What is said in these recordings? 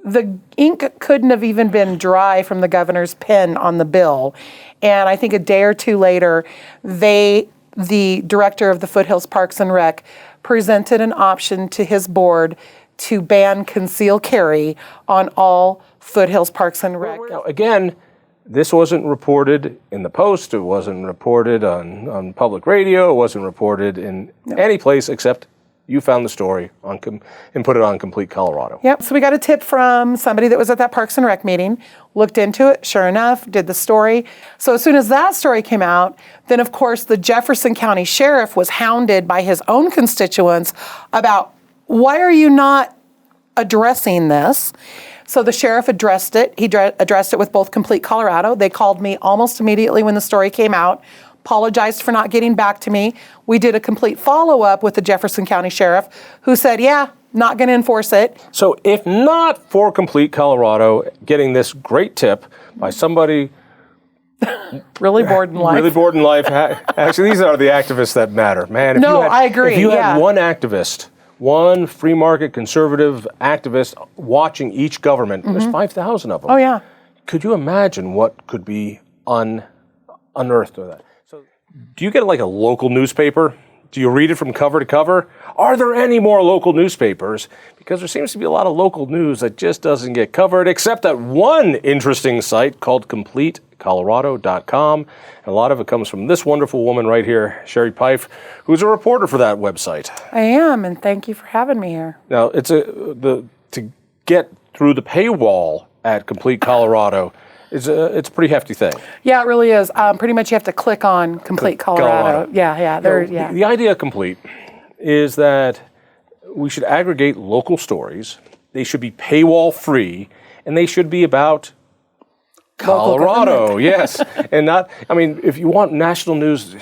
the ink couldn't have even been dry from the governor's pen on the bill. And I think a day or two later, the director of the Foothills Parks and Rec presented an option to his board to ban concealed carry on all Foothills Parks and Rec. Now, again, this wasn't reported in the Post. It wasn't reported on public radio. It wasn't reported in any place except you found the story and put it on Complete Colorado. Yep, so we got a tip from somebody that was at that Parks and Rec meeting, looked into it, sure enough, did the story. So as soon as that story came out, then of course the Jefferson County Sheriff was hounded by his own constituents about, why are you not addressing this? So the sheriff addressed it. He addressed it with both Complete Colorado. They called me almost immediately when the story came out, apologized for not getting back to me. We did a complete follow-up with the Jefferson County Sheriff, who said, yeah, not going to enforce it. So if not for Complete Colorado getting this great tip by somebody really bored in life. Really bored in life. Actually, these are the activists that matter. Man, I agree. If you had one activist, one free market conservative activist watching each government, there's 5,000 of them. Oh, yeah. Could you imagine what could be unearthed with that? So, do you get like a local newspaper? Do you read it from cover to cover? Are there any more local newspapers? Because there seems to be a lot of local news that just doesn't get covered, except at one interesting site called CompleteColorado.com. And a lot of it comes from this wonderful woman right here, Sherrie Peif, who's a reporter for that website. I am, and thank you for having me here. Now, to get through the paywall at Complete Colorado, it's a pretty hefty thing. Yeah, it really is. Pretty much you have to click on Complete Colorado. Yeah. The idea of Complete is that we should aggregate local stories. They should be paywall free, and they should be about Colorado. Yes, and not. I mean, if you want national news,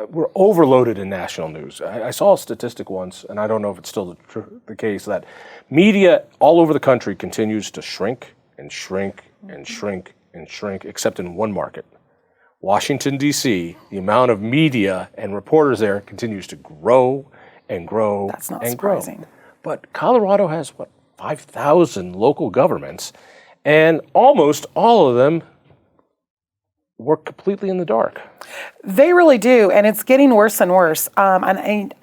we're overloaded in national news. I saw a statistic once, and I don't know if it's still the case, that media all over the country continues to shrink and shrink and shrink and shrink, except in one market, Washington, D.C., the amount of media and reporters there continues to grow and grow. That's not and surprising. Grow. But Colorado has, 5,000 local governments, and almost all of them work completely in the dark. They really do, and it's getting worse and worse.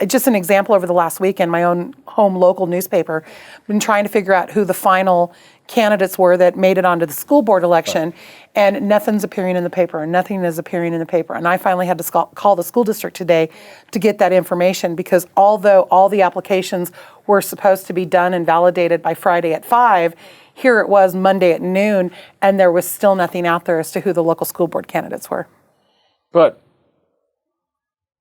Just an example, over the last weekend, my own home local newspaper been trying to figure out who the final candidates were that made it onto the school board election, and nothing's appearing in the paper, and nothing is appearing in the paper. And I finally had to call the school district today to get that information, because although all the applications were supposed to be done and validated by Friday at 5, here it was Monday at noon, and there was still nothing out there as to who the local school board candidates were. But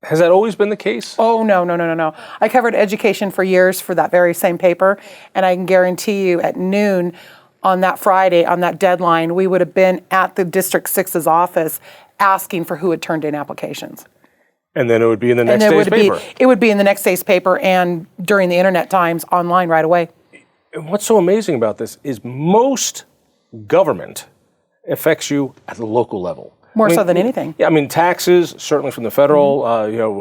has that always been the case? Oh, no. I covered education for years for that very same paper, and I can guarantee you at noon on that Friday, on that deadline, we would have been at the District 6's office asking for who had turned in applications. And then it would be in the next day's paper. It would be in the next day's paper and during the internet times online right away. And what's so amazing about this is most government affects you at the local level. More so than anything. Yeah, I mean, taxes, certainly from the federal,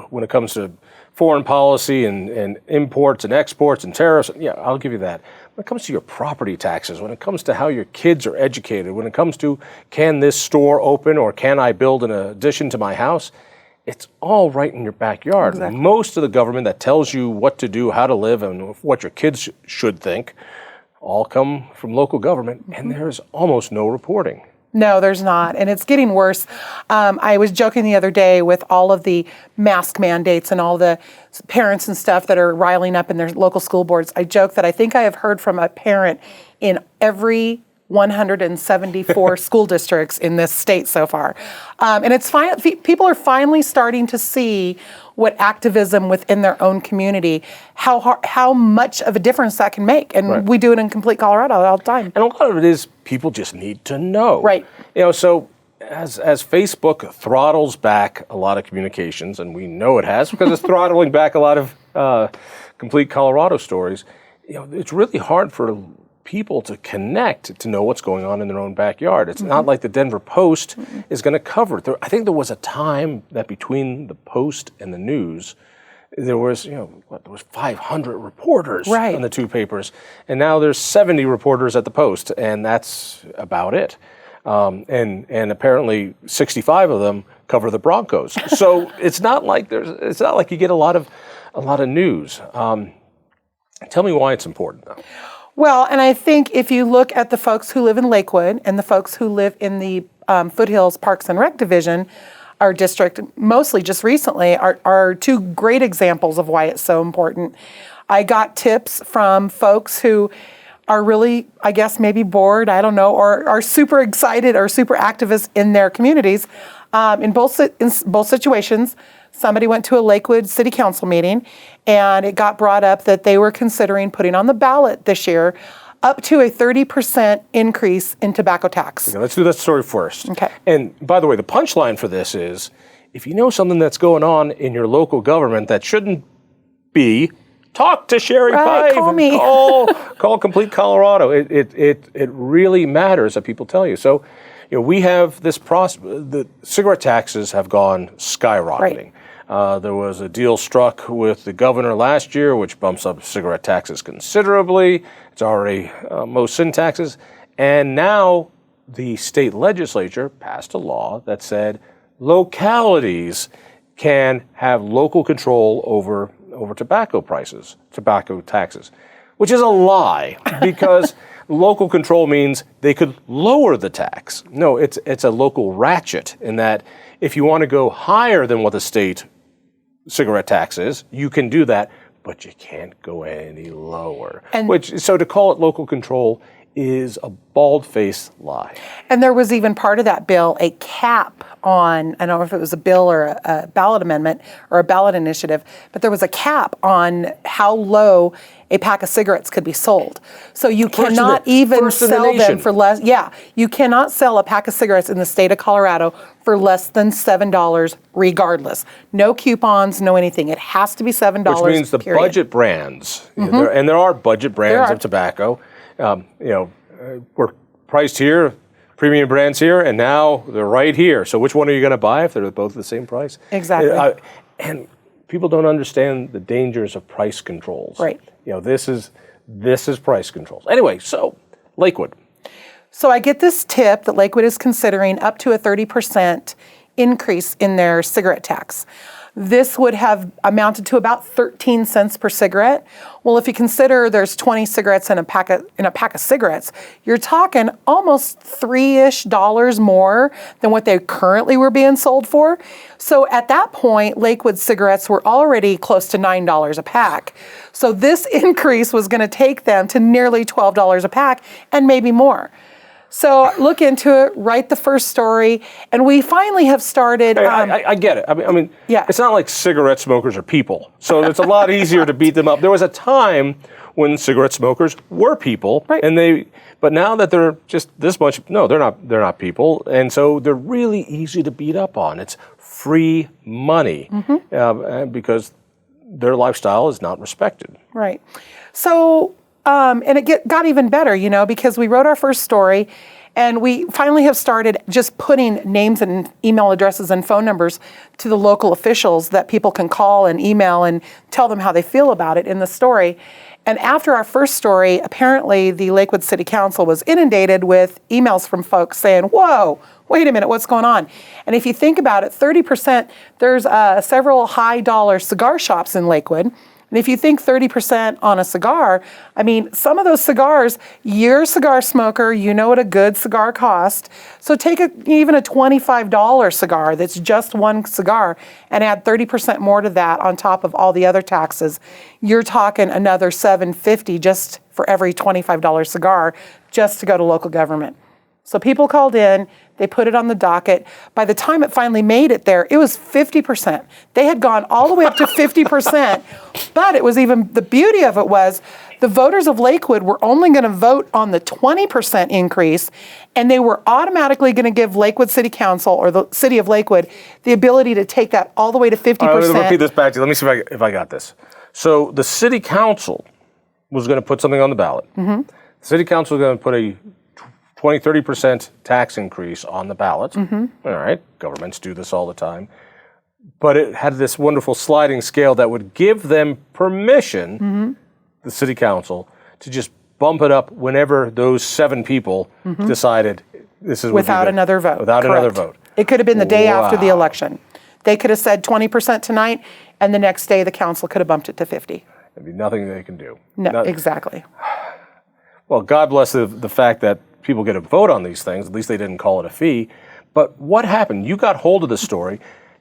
when it comes to foreign policy and imports and exports and tariffs, yeah, I'll give you that. When it comes to your property taxes, when it comes to how your kids are educated, when it comes to can this store open or can I build an addition to my house, it's all right in your backyard. Exactly. Most of the government that tells you what to do, how to live, and what your kids should think all come from local government, and there's almost no reporting. No, there's not, and it's getting worse. I was joking the other day with all of the mask mandates and all the parents and stuff that are riling up in their local school boards. I joke that I think I have heard from a parent in every 174 school districts in this state so far. And it's fine. People are finally starting to what activism within their own community, how much of a difference that can make. And we do it in Complete Colorado all the time. And a lot of it is people just need to know. Right. So as Facebook throttles back a lot of communications, and we know it has because it's throttling back a lot of Complete Colorado stories, it's really hard for people to connect to know what's going on in their own backyard. It's not like the Denver Post is going to cover it. I think there was a time that between the Post and the news, there was, there was 500 reporters Right. on the two papers, and now there's 70 reporters at the Post, and that's about it. And apparently 65 of them cover the Broncos. So it's not like you get a lot of news. Tell me why it's important, though. Well, and I think if you look at the folks who live in Lakewood and the folks who live in the Foothills Parks and Rec Division, our district, mostly just recently, are two great examples of why it's so important. I got tips from folks who are really, I guess, maybe bored, I don't know, or are super excited or super activists in their communities. In both situations, somebody went to a Lakewood City Council meeting, and it got brought up that they were considering putting on the ballot this year up to a 30% increase in tobacco tax. Okay, let's do that story first. Okay. And by the way, the punchline for this is, if you know something that's going on in your local government that shouldn't be, talk to Sherrie Right, Peif. call me. Call Complete Colorado. It really matters that people tell you. So, we have this process. The cigarette taxes have gone skyrocketing. Right. There was a deal struck with the governor last year, which bumps up cigarette taxes considerably. It's already most sin taxes. And now the state legislature passed a law that said localities can have local control over tobacco taxes, which is a lie, because local control means they could lower the tax. No, it's a local ratchet, in that if you want to go higher than what the state cigarette tax is, you can do that, but you can't go any lower. So to call it local control is a bald-faced lie. And there was even part of that bill, a cap on, I don't know if it was a bill or a ballot amendment or a ballot initiative, but there was a cap on how low a pack of cigarettes could be sold. So you cannot even sell them for less. Yeah, you cannot sell a pack of cigarettes in the state of Colorado for less than $7 regardless. No coupons, no anything. It has to be $7. Which means the budget brands, and there are budget brands of tobacco, were priced here, premium brands here, and now they're right here. So which one are you going to buy if they're both the same price? Exactly. And people don't understand the dangers of price controls. Right. This is price controls. Anyway, so Lakewood. So I get this tip that Lakewood is considering up to a 30% increase in their cigarette tax. This would have amounted to about 13 cents per cigarette. Well, if you consider there's 20 cigarettes in a pack of cigarettes, you're talking almost $3-ish more than what they currently were being sold for. So at that point, Lakewood cigarettes were already close to $9 a pack. So this increase was going to take them to nearly $12 a pack, and maybe more. So look into it, write the first story, and we finally have started. I get it. I mean, yeah. It's not like cigarette smokers are people, so it's a lot easier to beat them up. There was a time when cigarette smokers were people, right. But now that they're just this much, no, they're not people, and so they're really easy to beat up on. It's free money because their lifestyle is not respected. Right. So. And it got even better, because we wrote our first story, and we finally have started just putting names and email addresses and phone numbers to the local officials that people can call and email and tell them how they feel about it in the story. And after our first story, apparently the Lakewood City Council was inundated with emails from folks saying, whoa, wait a minute, what's going on? And if you think about it, 30%, there's several high-dollar cigar shops in Lakewood. And if you think 30% on a cigar, I mean, some of those cigars, you're a cigar smoker, you know what a good cigar costs. So take even a $25 cigar that's just one cigar and add 30% more to that on top of all the other taxes. You're talking another $7.50 just for every $25 cigar just to go to local government. So people called in, they put it on the docket. By the time it finally made it there, it was 50%. They had gone all the way up to 50%, but it was even, the beauty of it was the voters of Lakewood were only going to vote on the 20% increase, and they were automatically going to give Lakewood City Council, or the city of Lakewood, the ability to take that all the way to 50%. All right, let me repeat this back to you. Let me see if I got this. So the city council was going to put something on the ballot. The city council was going to put a 20-30% tax increase on the ballot. All right, governments do this all the time. but it had this wonderful sliding scale that would give them permission, the city council, to just bump it up whenever those 7 people decided this is without another vote. Without another vote. It could have been the day after the election. They could have said 20% tonight, and the next day the council could have bumped it to 50. There'd be nothing they can do. No, exactly. Well, God bless the fact that people get a vote on these things. At least they didn't call it a fee. But what happened? You got hold of the story.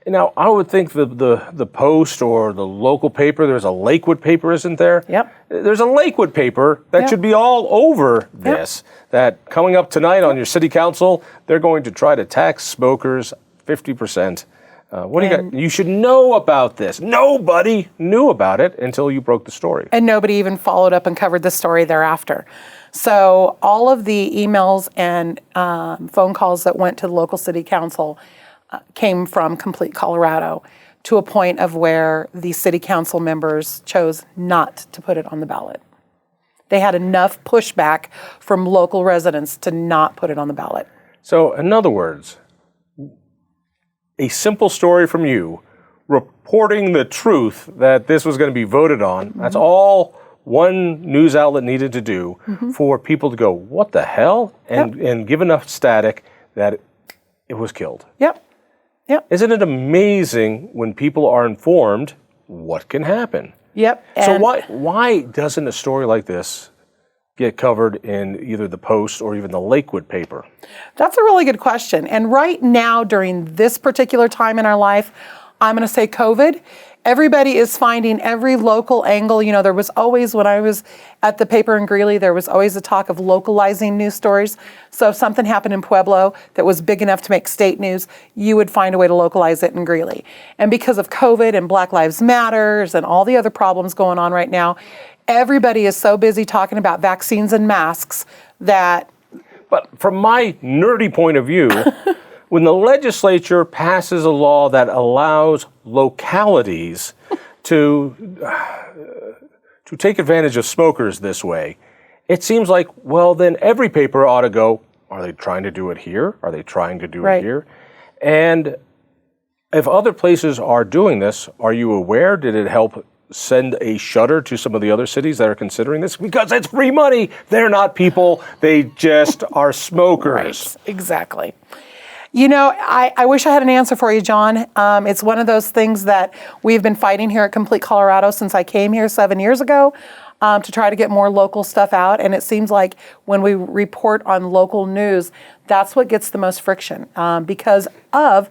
Now, I would think the Post or the local paper, there's a Lakewood paper, isn't there? Yep. There's a Lakewood paper that should be all over this, that coming up tonight on your city council, they're going to try to tax smokers 50%. What do you got? You should know about this. Nobody knew about it until you broke the story. And nobody even followed up and covered the story thereafter. So all of the emails and phone calls that went to the local city council came from Complete Colorado, to a point of where the city council members chose not to put it on the ballot. They had enough pushback from local residents to not put it on the ballot. So in other words, a simple story from you reporting the truth that this was going to be voted on, that's all one news outlet needed to do for people to go, what the hell? And give enough static that it was killed. Yep. Isn't it amazing when people are informed what can happen? Yep. So why doesn't a story like this get covered in either the Post or even the Lakewood paper? That's a really good question. And right now, during this particular time in our life, I'm going to say COVID, everybody is finding every local angle. You know, there was always, when I was at the paper in Greeley, there was always a talk of localizing news stories. So if something happened in Pueblo that was big enough to make state news, you would find a way to localize it in Greeley. And because of COVID and Black Lives Matters and all the other problems going on right now, everybody is so busy talking about vaccines and masks that... But from my nerdy point of view, when the legislature passes a law that allows localities to take advantage of smokers this way, it seems like, well, then every paper ought to go, are they trying to do it here? Are they trying to do it here? And if other places are doing this, are you aware? Did it help send a shudder to some of the other cities that are considering this? Because it's free money. They're not people. They just are smokers. Right, exactly. You know, I wish I had an answer for you, John. It's one of those things that we've been fighting here at Complete Colorado since I came here 7 years ago, to try to get more local stuff out. And it seems like when we report on local news, that's what gets the most friction, because of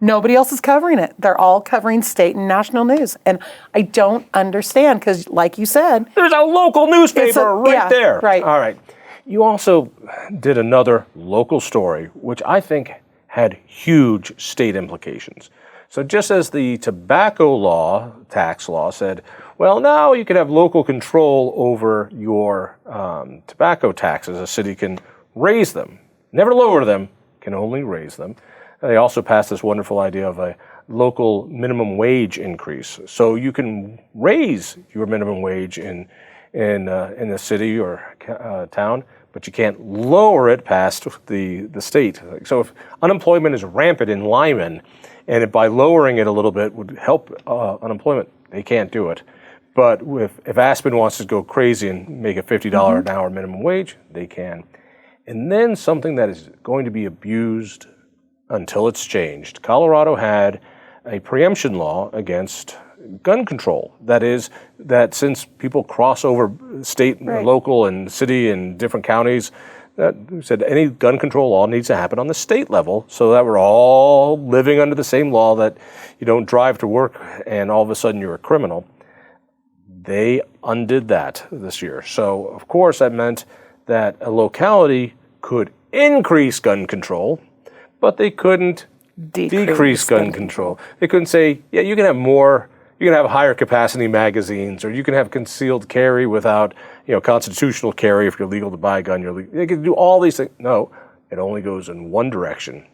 nobody else is covering it. They're all covering state and national news. And I don't understand, because like you said, there's a local newspaper there. Right. All right. You also did another local story, which I think had huge state implications. So just as the tobacco law, tax law, said, well, now you can have local control over your tobacco taxes. A city can raise them, never lower them, can only raise them. They also passed this wonderful idea of a local minimum wage increase. So you can raise your minimum wage in the city or town, but you can't lower it past the state. So if unemployment is rampant in Lyman, and by lowering it a little bit would help unemployment, they can't do it. But if Aspen wants to go crazy and make a $50 an hour minimum wage, they can. And then something that is going to be abused until it's changed. Colorado had a preemption law against gun control. That is, that since people cross over state, local, and city and different counties, that said any gun control law needs to happen on the state level, so that we're all living under the same law, that you don't drive to work and all of a sudden you're a criminal. They undid that this year. So, of course, that meant that a locality could increase gun control, but they couldn't decrease gun control. They couldn't say, yeah, you can have more, you can have higher capacity magazines, or you can have concealed carry without, constitutional carry. If you're legal to buy a gun, you're legal. They can do all these things. No, it only goes in one direction.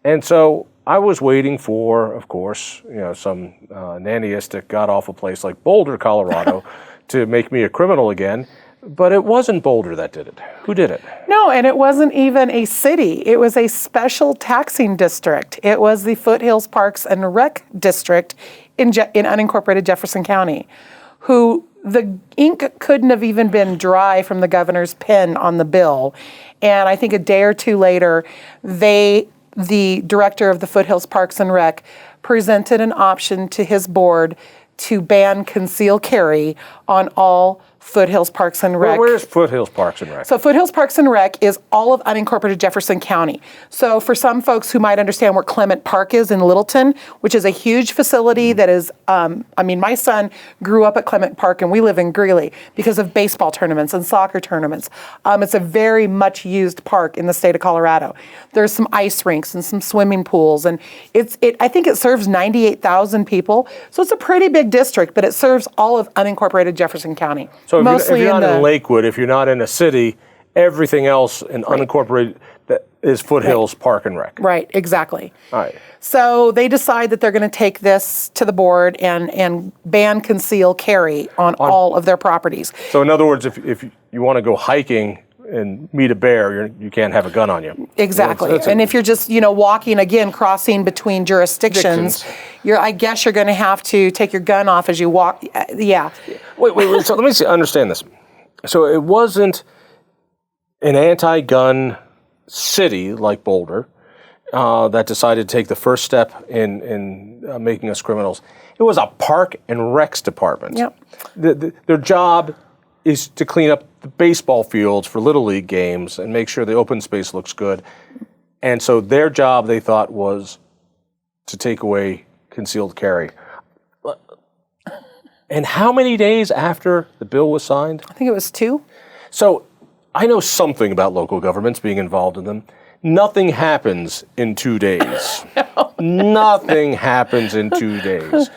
And so I was waiting for, of course, some nannyistic god-awful place like Boulder, Colorado, to make me a criminal again. But it wasn't Boulder that did it. Who did it? No, and it wasn't even a city. It was a special taxing district. It was the Foothills Parks and Rec District in unincorporated Jefferson County, who the ink couldn't have even been dry from the governor's pen on the bill. And I think a day or two later, the director of the Foothills Parks and Rec presented an option to his board to ban concealed carry on all Foothills Parks and Rec. Where's Foothills Parks and Rec? So Foothills Parks and Rec is all of unincorporated Jefferson County. So for some folks who might understand where Clement Park is in Littleton, which is a huge facility that is, my son grew up at Clement Park and we live in Greeley because of baseball tournaments and soccer tournaments. It's a very much used park in the state of Colorado. There's some ice rinks and some swimming pools, and I think it serves 98,000 people. So it's a pretty big district, but it serves all of unincorporated Jefferson County. So if you're not in Lakewood, if you're not in a city, everything else in unincorporated that is Foothills Park and Rec. Right, exactly. All right. So they decide that they're going to take this to the board and ban concealed carry on all of their properties. So in other words, if you want to go hiking and meet a bear, you can't have a gun on you. Exactly. And if you're just, walking, again, crossing between jurisdictions, I guess you're going to have to take your gun off as you walk. Yeah. Wait. So let me understand this. So it wasn't an anti-gun city like Boulder that decided to take the first step in making us criminals. It was a park and recs department. Yep. Their job is to clean up the baseball fields for Little League games and make sure the open space looks good. And so their job, they thought, was to take away concealed carry. And how many days after the bill was signed? I think it was 2. So I know something about local governments, being involved in them. Nothing happens in 2 days. Nothing happens in 2 days.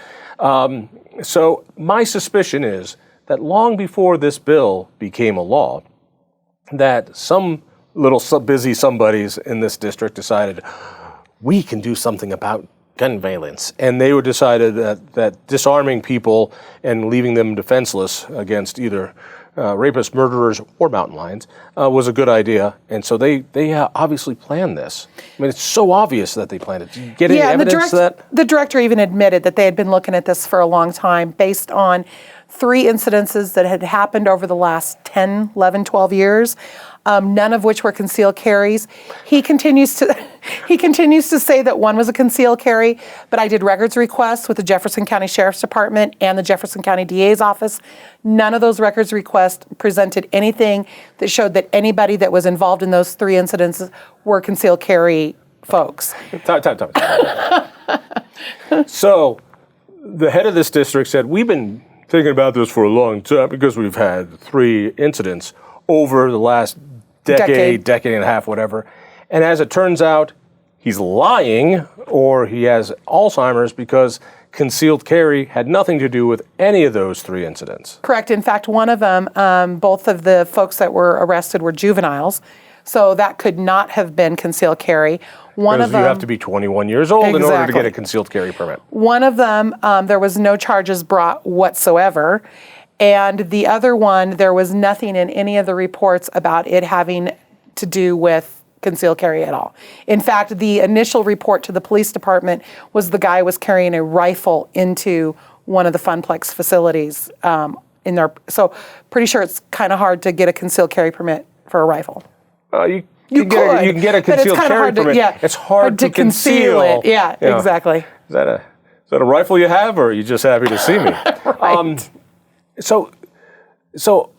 So my suspicion is that long before this bill became a law, that some little busy somebodies in this district decided, we can do something about gun violence. And they decided that disarming people and leaving them defenseless against either rapists, murderers, or mountain lions was a good idea. And so they obviously planned this. I mean, it's so obvious that they planned it. Did you get any evidence of that? The director even admitted that they had been looking at this for a long time based on 3 incidences that had happened over the last 10, 11, 12 years, none of which were concealed carries. He continues to say that one was a concealed carry, but I did records requests with the Jefferson County Sheriff's Department and the Jefferson County DA's office. None of those records requests presented anything that showed that anybody that was involved in those 3 incidents were concealed carry folks. Time. So the head of this district said, we've been thinking about this for a long time because we've had 3 incidents over the last decade and a half, whatever. And as it turns out, he's lying or he has Alzheimer's because concealed carry had nothing to do with any of those 3 incidents. Correct. In fact, one of them, both of the folks that were arrested were juveniles. So that could not have been concealed carry. One of them, you have to be 21 years old in order to get a concealed carry permit. One of them, there was no charges brought whatsoever. And the other one, there was nothing in any of the reports about it having to do with concealed carry at all. In fact, the initial report to the police department was the guy was carrying a rifle into one of the Funplex facilities in there. So pretty sure it's kind of hard to get a concealed carry permit for a rifle. You can get a concealed carry permit. It's hard to conceal it. Yeah, exactly. Is that a rifle you have, or are you just happy to see me? Right. So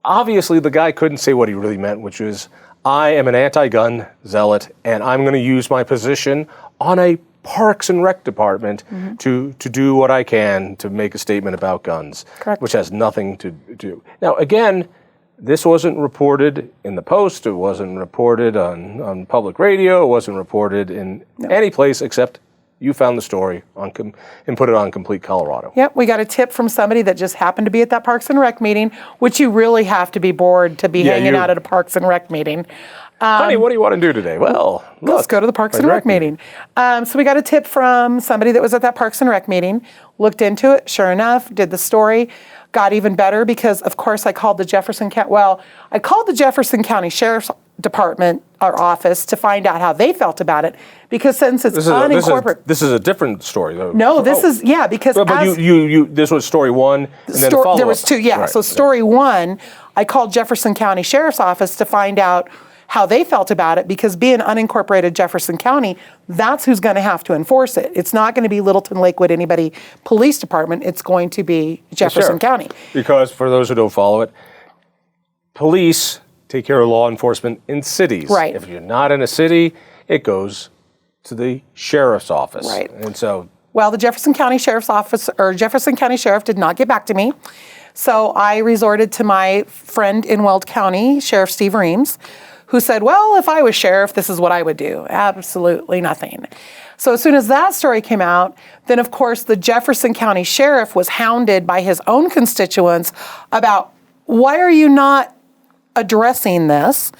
obviously the guy couldn't say what he really meant, which is, I am an anti-gun zealot, and I'm going to use my position on a Parks and Rec department to do what I can to make a statement about guns, Correct. Which has nothing to do. Now, again, this wasn't reported in the Post. It wasn't reported on public radio. It wasn't reported in any place except You found the story and put it on Complete Colorado. Yep, we got a tip from somebody that just happened to be at that Parks and Rec meeting, which you really have to be bored to be hanging out at a Parks and Rec meeting. Honey, what do you want to do today? Well, let's go to the Parks and Rec meeting. So we got a tip from somebody that was at that Parks and Rec meeting, looked into it, sure enough, did the story, got even better because, of course, I called the Jefferson County Sheriff's Department, our office, to find out how they felt about it, because since it's unincorporated. This is a different story, though. No, this is, because. But you this was story one, and then follow-up. There was two, yeah. Right. So story one, I called Jefferson County Sheriff's Office to find out how they felt about it, because being unincorporated Jefferson County, that's who's going to have to enforce it. It's not going to be Littleton, Lakewood, anybody police department. It's going to be Jefferson County. Because for those who don't follow it, police take care of law enforcement in cities. Right. If you're not in a city, it goes to the sheriff's office. Right. And so. Well, the Jefferson County Sheriff's Office, or Jefferson County Sheriff, did not get back to me. So I resorted to my friend in Weld County, Sheriff Steve Reams, who said, well, if I was sheriff, this is what I would do. Absolutely nothing. So as soon as that story came out, then of course the Jefferson County Sheriff was hounded by his own constituents about, why are you not addressing this?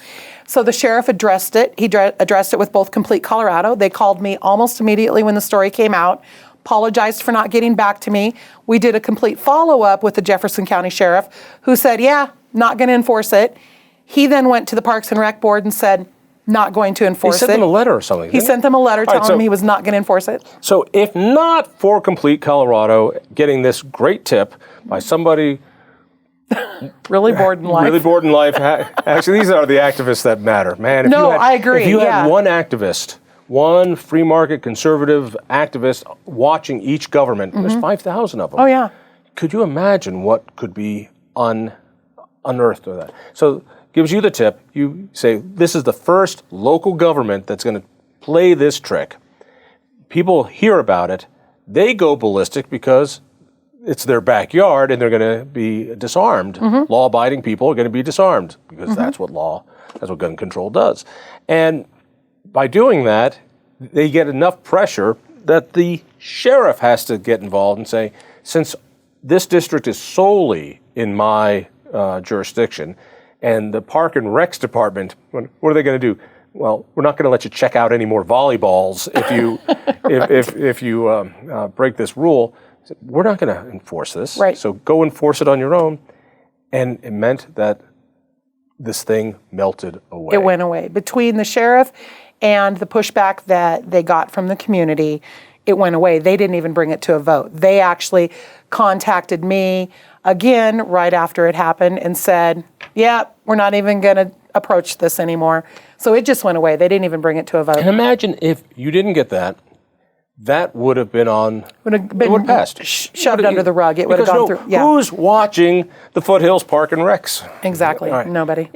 So the sheriff addressed it. He addressed it with both Complete Colorado. They called me almost immediately when the story came out, apologized for not getting back to me. We did a complete follow-up with the Jefferson County Sheriff, who said, yeah, not going to enforce it. He then went to the Parks and Rec Board and said, not going to enforce it. He sent them a letter or something. He sent them a letter telling them he was not going to enforce it. So if not for Complete Colorado getting this great tip by somebody really bored in life. Really bored in life. Actually, these are the activists that matter. Man, if I agree. If you had one activist, one free market conservative activist watching each government, there's 5,000 of them. Oh, yeah. Could you imagine what could be unearthed with that? So gives you the tip. You say, this is the first local government that's going to play this trick. People hear about it. They go ballistic because it's their backyard and they're going to be disarmed. Law-abiding people are going to be disarmed because that's what gun control does. And by doing that, they get enough pressure that the sheriff has to get involved and say, since this district is solely in my jurisdiction, and the Park and Recs Department, what are they going to do? Well, we're not going to let you check out any more volleyballs if you if you break this rule. We're not going to enforce this. Right. So go enforce it on your own. And it meant that this thing melted away. It went away. Between the sheriff and the pushback that they got from the community, it went away. They didn't even bring it to a vote. They actually contacted me again right after it happened and said, yeah, we're not even going to approach this anymore. So it just went away. They didn't even bring it to a vote. And imagine if you didn't get that, that would have been passed. Shoved under the rug. It would have gone through. Yeah. Who's watching the Foothills Park and Recs? Exactly. Right. Nobody.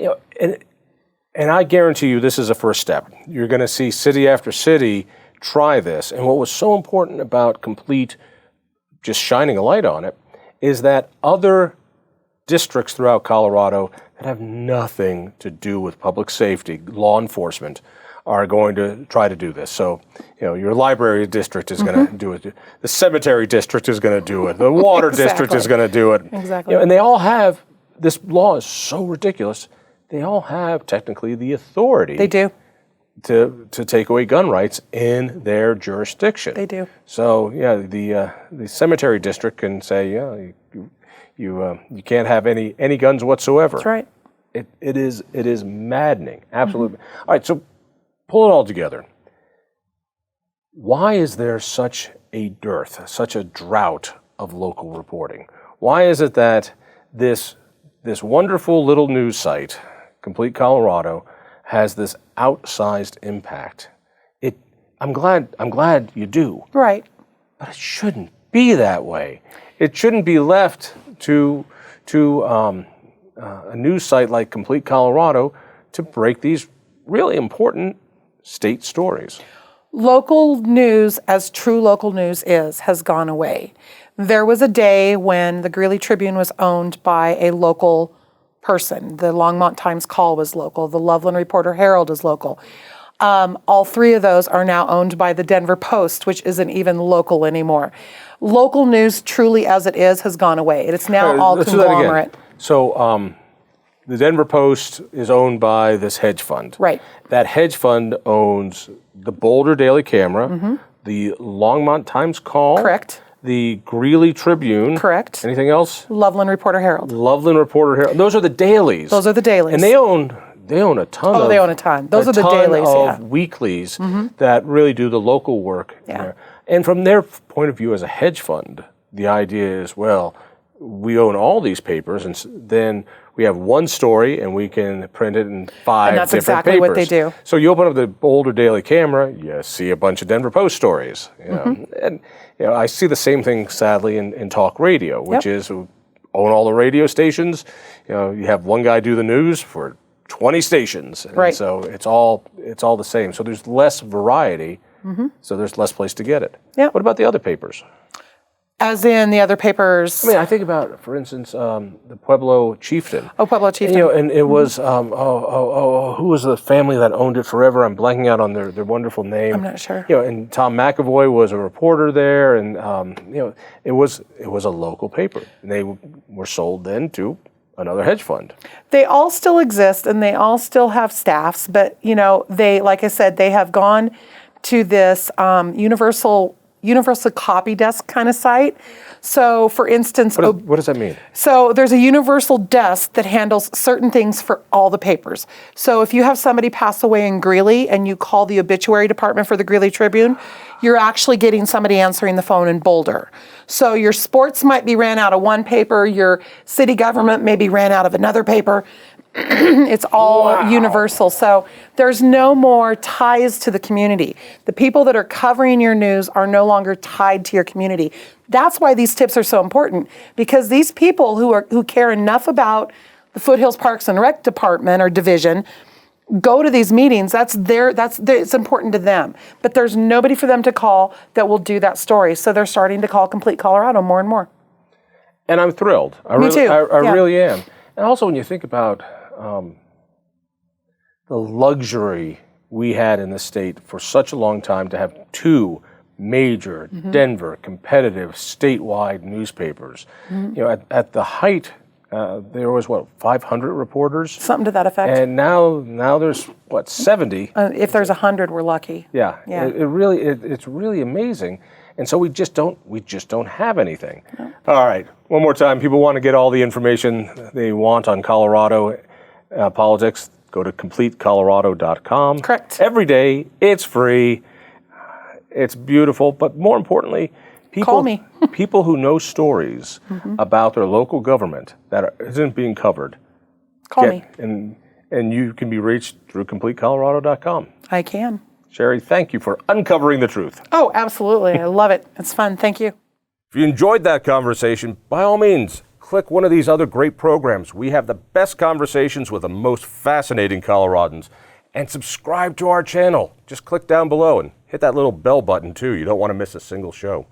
And I guarantee you this is a first step. You're going to see city after city try this. And what was so important about Complete just shining a light on it is that other districts throughout Colorado that have nothing to do with public safety, law enforcement, are going to try to do this. So, your library district is going to do it. The cemetery district is going to do it. The water district is going to do it. Exactly. And they all have, this law is so ridiculous, they all have technically the authority. They do. To take away gun rights in their jurisdiction. They do. So, the cemetery district can say, you can't have any guns whatsoever. That's right. It is maddening. Absolutely. All right, so pull it all together. Why is there such a dearth, such a drought of local reporting? Why is it that this wonderful little news site, Complete Colorado, has this outsized impact? I'm glad you do. Right. But it shouldn't be that way. It shouldn't be left to a news site like Complete Colorado to break these really important state stories. Local news, as true local news has gone away. There was a day when the Greeley Tribune was owned by a local person. The Longmont Times Call was local. The Loveland Reporter Herald is local. All three of those are now owned by the Denver Post, which isn't even local anymore. Local news, truly as it is, has gone away. It's now all Let's do that again. conglomerate. So the Denver Post is owned by this hedge fund. Right. That hedge fund owns the Boulder Daily Camera, the Longmont Times Call. Correct. The Greeley Tribune. Correct. Anything else? Loveland Reporter Herald. Loveland Reporter Herald. Those are the dailies. Those are the dailies. And they own a ton of... Oh, they own a ton. Those are the dailies, of weeklies that really do the local work. Yeah. There. And from their point of view as a hedge fund, the idea is, well, we own all these papers, and then we have one story, and we can print it in 5 And that's different exactly papers. what they do. So you open up the Boulder Daily Camera, you see a bunch of Denver Post stories. You know, and I see the same thing, sadly, in talk radio, which is own all the radio stations. You know, you have one guy do the news for 20 stations, and Right. so it's all the same. So there's less variety, so there's less place to get it. Yeah. What about the other papers? As in the other papers. I mean, I think about, for instance, the Pueblo Chieftain. Oh, Pueblo Chieftain. You know, and it was who was the family that owned it forever? I'm blanking out on their wonderful name. I'm not sure. You know, and Tom McAvoy was a reporter there, and you know, it was a local paper, and they were sold then to another hedge fund. They all still exist, and they all still have staffs, but you know, they, like I said, they have gone to this universal copy desk kind of site. So, for instance, What does that mean? so there's a universal desk that handles certain things for all the papers. So if you have somebody pass away in Greeley and you call the obituary department for the Greeley Tribune, you're actually getting somebody answering the phone in Boulder. So your sports might be ran out of one paper, your city government maybe ran out of another paper. It's all universal. So there's no more ties to the community. The people that are covering your news are no longer tied to your community. That's why these tips are so important, because these people who care enough about the Foothills Parks and Rec Department or division go to these meetings. It's important to them. But there's nobody for them to call that will do that story. So they're starting to call Complete Colorado more and more. And I'm thrilled. Me too. I Yeah. really am. And also, when you think about the luxury we had in the state for such a long time to have two major Denver competitive statewide newspapers. You know, at the height, there was 500 reporters, Something to that effect. and now there's 70. If there's 100, we're lucky. Yeah, Yeah. It's really amazing, and so we just don't have anything. No. All right, one more time. People want to get all the information they want on Colorado politics. Go to CompleteColorado.com. Correct. Every day, it's free. It's beautiful, but more importantly, Call me. people who know stories about their local government that isn't being covered. Call me. And you can be reached through CompleteColorado.com. I can. Sherrie, thank you for uncovering the truth. Oh, absolutely. I love it. It's fun. Thank you. If you enjoyed that conversation, by all means, click one of these other great programs. We have the best conversations with the most fascinating Coloradans. And subscribe to our channel. Just click down below and hit that little bell button too. You don't want to miss a single show.